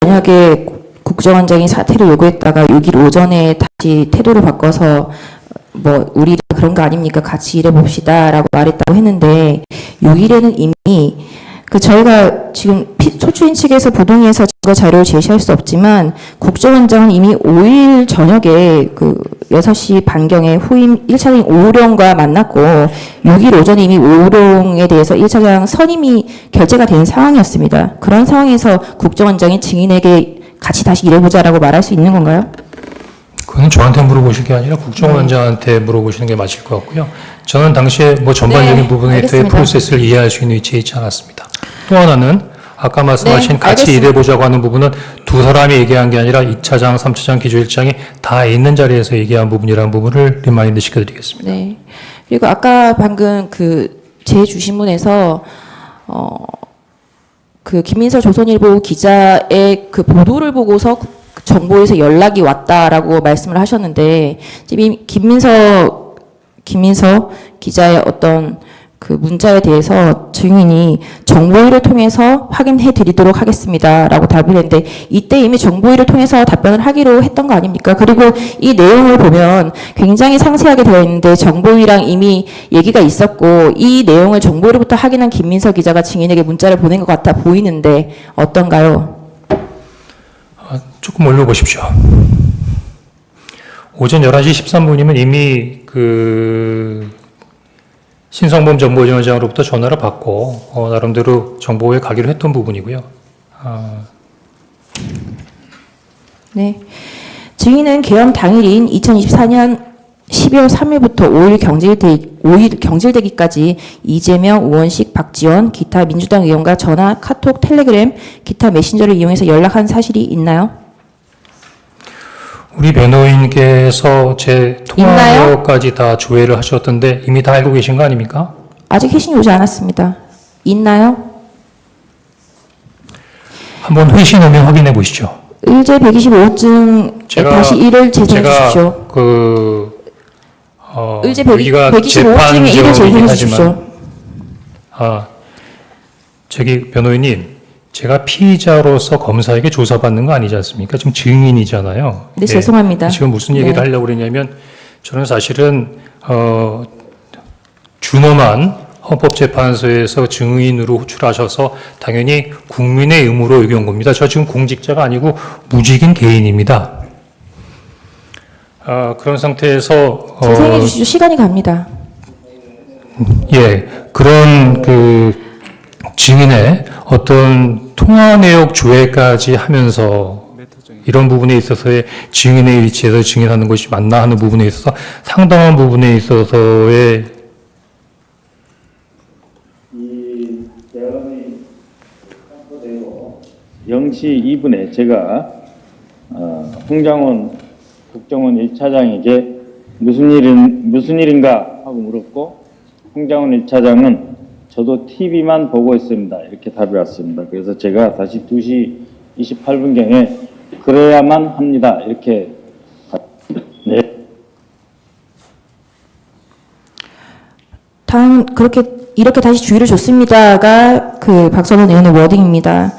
저녁에 국정원장이 사퇴를 요구했다가 6일 오전에 다시 태도를 바꿔서 뭐 우리 그런 거 아닙니까? 같이 일해봅시다라고 말했다고 했는데 6일에는 이미 저희가 지금 소추인 측에서 부동의해서 증거 자료를 제시할 수 없지만 국정원장은 이미 5일 저녁에 6시 반경에 후임 1차장 오호령과 만났고 6일 오전에 이미 오호령에 대해서 1차장 선임이 결재가 된 상황이었습니다. 그런 상황에서 국정원장이 증인에게 같이 다시 일해보자라고 말할 수 있는 건가요? 그건 저한테 물어보실 게 아니라 국정원장한테 물어보시는 게 맞을 것 같고요. 저는 당시에 뭐 전반적인 부분에 대해 프로세스를 이해할 수 있는 위치에 있지 않았습니다. 또 하나는 아까 말씀하신 같이 일해보자고 하는 부분은 두 사람이 얘기한 게 아니라 2차장, 3차장, 기조 1장이 다 있는 자리에서 얘기한 부분이라는 부분을 리마인드 시켜드리겠습니다. 네. 그리고 아까 방금 제 주신문에서 김민서 조선일보 기자의 보도를 보고서 정보에서 연락이 왔다라고 말씀을 하셨는데 지금 김민서 기자의 어떤 문자에 대해서 증인이 정보위를 통해서 확인해 드리도록 하겠습니다라고 답을 했는데 이때 이미 정보위를 통해서 답변을 하기로 했던 거 아닙니까? 그리고 이 내용을 보면 굉장히 상세하게 되어 있는데 정보위랑 이미 얘기가 있었고 이 내용을 정보위로부터 확인한 김민서 기자가 증인에게 문자를 보낸 것 같아 보이는데 어떤가요? 조금 올려보십시오. 오전 11시 13분이면 이미 신성범 정보위원장으로부터 전화를 받고 나름대로 정보에 가기로 했던 부분이고요. 네. 증인은 계엄 당일인 2024년 12월 3일부터 5일 경질되기까지 이재명, 우원식, 박지원, 기타 민주당 의원과 전화, 카톡, 텔레그램, 기타 메신저를 이용해서 연락한 사실이 있나요? 우리 변호인께서 제 통화 내역까지 다 조회를 하셨던데 이미 다 알고 계신 거 아닙니까? 아직 회신이 오지 않았습니다. 있나요? 한번 회신 오면 확인해 보시죠. 의제 125호증 다시 이를 제시해 주십시오. 의제 125호증에 이를 제시해 주십시오. 저기 변호인님, 제가 피의자로서 검사에게 조사받는 거 아니지 않습니까? 지금 증인이잖아요. 네, 죄송합니다. 지금 무슨 얘기를 하려고 그러냐면 저는 사실은 준엄한 헌법재판소에서 증인으로 호출하셔서 당연히 국민의 의무로 여겨온 겁니다. 저 지금 공직자가 아니고 무직인 개인입니다. 그런 상태에서 재생해 주시죠. 시간이 갑니다. 예, 그런 증인의 어떤 통화 내역 조회까지 하면서 이런 부분에 있어서의 증인의 위치에서 증인하는 것이 맞나 하는 부분에 있어서 상당한 부분에 있어서의 이 대언이 선포되고 0시 2분에 제가 홍장원 국정원 1차장에게 무슨 일인가 하고 물었고 홍장원 1차장은 저도 TV만 보고 있습니다. 이렇게 답이 왔습니다. 그래서 제가 다시 2시 28분경에 그래야만 합니다. 이렇게 네. 다음 이렇게 다시 주의를 줬습니다가 박선원 의원의 워딩입니다.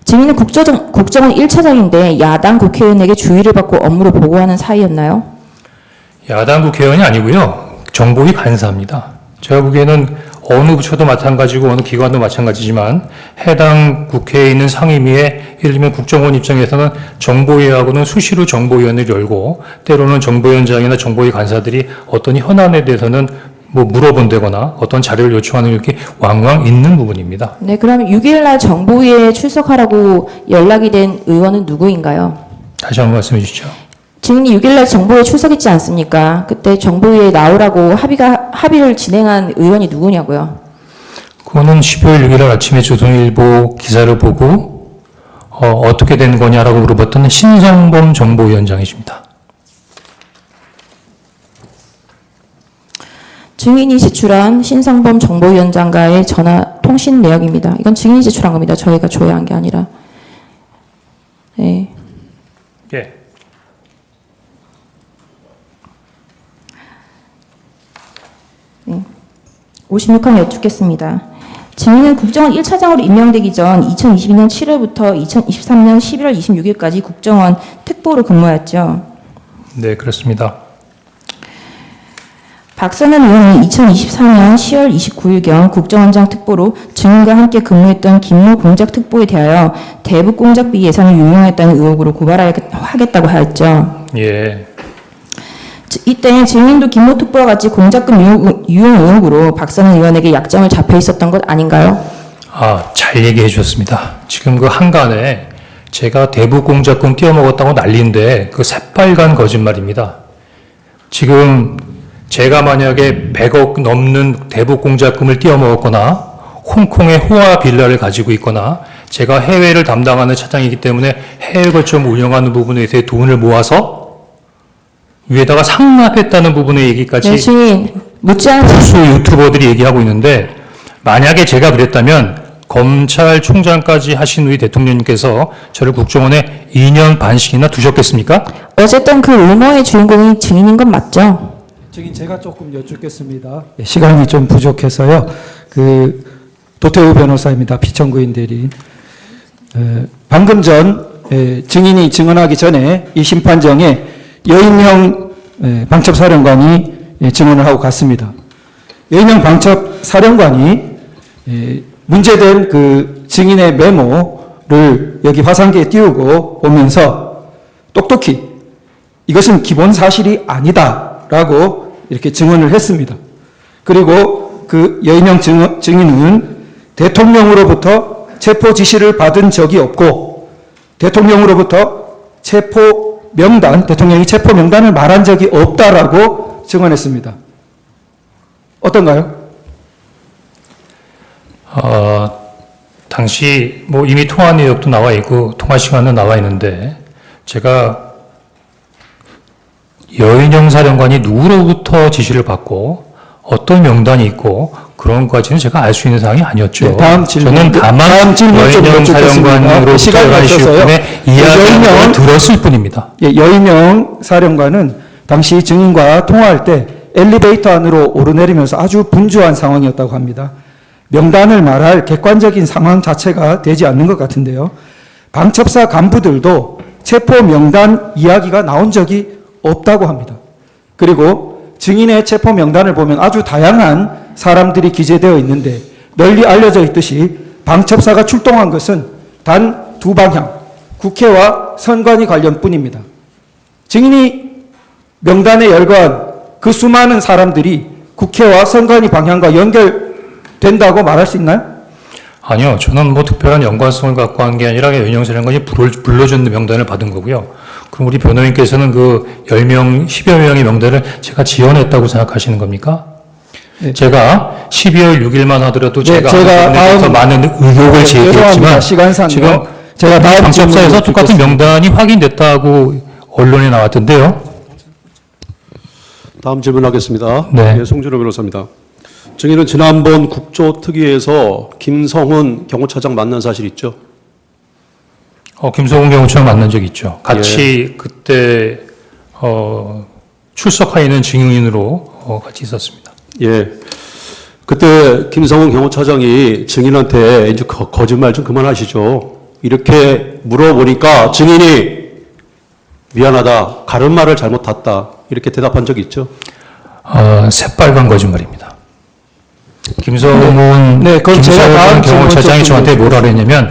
증인은 국정원 1차장인데 야당 국회의원에게 주의를 받고 업무를 보고하는 사이였나요? 야당 국회의원이 아니고요. 정보위 간사입니다. 제가 보기에는 어느 부처도 마찬가지고 어느 기관도 마찬가지지만 해당 국회에 있는 상임위에 예를 들면 국정원 입장에서는 정보위하고는 수시로 정보위원회를 열고 때로는 정보위원장이나 정보위 간사들이 어떤 현안에 대해서는 물어본다거나 어떤 자료를 요청하는 이렇게 왕왕 있는 부분입니다. 네, 그럼 6일날 정보위에 출석하라고 연락이 된 의원은 누구인가요? 다시 한번 말씀해 주시죠. 증인이 6일날 정보위에 출석했지 않습니까? 그때 정보위에 나오라고 합의를 진행한 의원이 누구냐고요? 그거는 12월 6일 아침에 조선일보 기사를 보고 어떻게 된 거냐라고 물어봤던 신성범 정보위원장이십니다. 증인이 제출한 신성범 정보위원장과의 전화 통신 내역입니다. 이건 증인이 제출한 겁니다. 저희가 조회한 게 아니라. 네. 예. 56항 여쭙겠습니다. 증인은 국정원 1차장으로 임명되기 전 2022년 7월부터 2023년 11월 26일까지 국정원 특보로 근무했죠. 네, 그렇습니다. 박선원 의원은 2023년 10월 29일경 국정원장 특보로 증인과 함께 근무했던 김모 공작특보에 대하여 대북 공작비 예산을 유용했다는 의혹으로 고발하겠다고 하였죠. 예. 이때 증인도 김모 특보와 같이 공작금 유용 의혹으로 박선원 의원에게 약점을 잡혀 있었던 것 아닌가요? 잘 얘기해 주셨습니다. 지금 그 한간에 제가 대북 공작금 띄어먹었다고 난리인데 그 새빨간 거짓말입니다. 지금 제가 만약에 100억 넘는 대북 공작금을 띄어먹었거나 홍콩의 호화 빌라를 가지고 있거나 제가 해외를 담당하는 차장이기 때문에 해외 거점 운영하는 부분에 대해 돈을 모아서 위에다가 상납했다는 부분의 얘기까지 네, 증인 묻지 않은 보수 유튜버들이 얘기하고 있는데 만약에 제가 그랬다면 검찰총장까지 하신 우리 대통령님께서 저를 국정원에 2년 반씩이나 두셨겠습니까? 어쨌든 그 루머의 주인공이 증인인 건 맞죠? 증인 제가 조금 여쭙겠습니다. 시간이 좀 부족해서요. 도태우 변호사입니다. 피청구인 대리인. 방금 전 증인이 증언하기 전에 이 심판정에 여인형 방첩사령관이 증언을 하고 갔습니다. 여인형 방첩사령관이 문제된 그 증인의 메모를 여기 화상기에 띄우고 오면서 똑똑히 이것은 기본 사실이 아니다라고 이렇게 증언을 했습니다. 그리고 그 여인형 증인은 대통령으로부터 체포 지시를 받은 적이 없고 대통령으로부터 대통령이 체포 명단을 말한 적이 없다라고 증언했습니다. 어떤가요? 당시 뭐 이미 통화 내역도 나와 있고 통화 시간도 나와 있는데 제가 여인영 사령관이 누구로부터 지시를 받고 어떤 명단이 있고 그런 것까지는 제가 알 수 있는 사항이 아니었죠. 네, 다음 질문. 저는 다만 여인영 사령관으로부터 시간이 없어서요. 이야기를 들었을 뿐입니다. 여인영 사령관은 당시 증인과 통화할 때 엘리베이터 안으로 오르내리면서 아주 분주한 상황이었다고 합니다. 명단을 말할 객관적인 상황 자체가 되지 않는 것 같은데요. 방첩사 간부들도 체포 명단 이야기가 나온 적이 없다고 합니다. 그리고 증인의 체포 명단을 보면 아주 다양한 사람들이 기재되어 있는데 널리 알려져 있듯이 방첩사가 출동한 것은 단 두 방향, 국회와 선관위 관련뿐입니다. 증인이 명단에 열거한 그 수많은 사람들이 국회와 선관위 방향과 연결된다고 말할 수 있나요? 아니요. 저는 뭐 특별한 연관성을 갖고 한 게 아니라 여인영 사령관이 불러준 명단을 받은 거고요. 그럼 우리 변호인께서는 그 10명, 10여 명의 명단을 제가 지원했다고 생각하시는 겁니까? 네. 제가 12월 6일만 하더라도 네, 제가 더 많은 의혹을 제기했지만 시간상요. 지금 제가 다음 방첩사에서 똑같은 명단이 확인됐다고 언론에 나왔던데요. 다음 질문하겠습니다. 네. 송준호 변호사입니다. 증인은 지난번 국조특위에서 김성훈 경호차장 만난 사실 있죠? 김성훈 경호처장 만난 적 있죠. 같이 그때 출석하 있는 증인으로 같이 있었습니다. 예. 그때 김성훈 경호차장이 증인한테 이제 거짓말 좀 그만하시죠. 이렇게 물어보니까 증인이 미안하다, 가른말을 잘못 탔다 이렇게 대답한 적이 있죠. 새빨간 거짓말입니다. 김성훈 그럼 제가 다음 경호차장이 저한테 뭐라 그랬냐면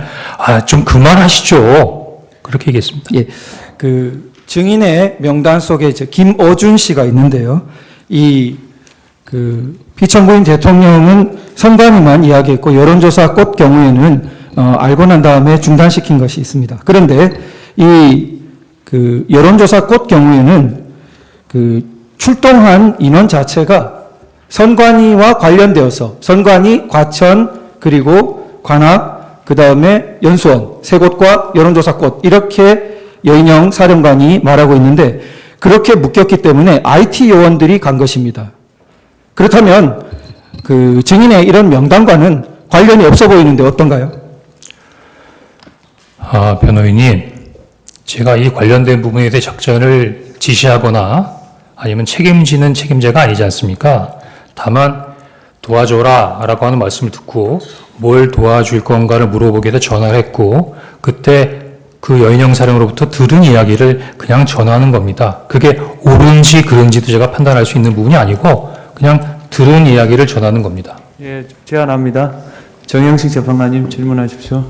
좀 그만하시죠. 그렇게 얘기했습니다. 예, 그 증인의 명단 속에 이제 김어준 씨가 있는데요. 피청구인 대통령은 선관위만 이야기했고 여론조사 꽃 경우에는 알고 난 다음에 중단시킨 것이 있습니다. 그런데 여론조사 꽃 경우에는 출동한 인원 자체가 선관위와 관련되어서 선관위, 과천, 그리고 관악, 그 다음에 연수원 세 곳과 여론조사 꽃 이렇게 여인영 사령관이 말하고 있는데 그렇게 묶였기 때문에 IT 요원들이 간 것입니다. 그렇다면 그 증인의 이런 명단과는 관련이 없어 보이는데 어떤가요? 변호인님, 제가 이 관련된 부분에 대해 작전을 지시하거나 아니면 책임지는 책임자가 아니지 않습니까? 다만 도와줘라 라고 하는 말씀을 듣고 뭘 도와줄 건가를 물어보기 위해서 전화를 했고 그때 그 여인영 사령으로부터 들은 이야기를 그냥 전하는 겁니다. 그게 옳은지 그른지도 제가 판단할 수 있는 부분이 아니고 그냥 들은 이야기를 전하는 겁니다. 예, 제안합니다. 정영식 재판관님 질문하십시오.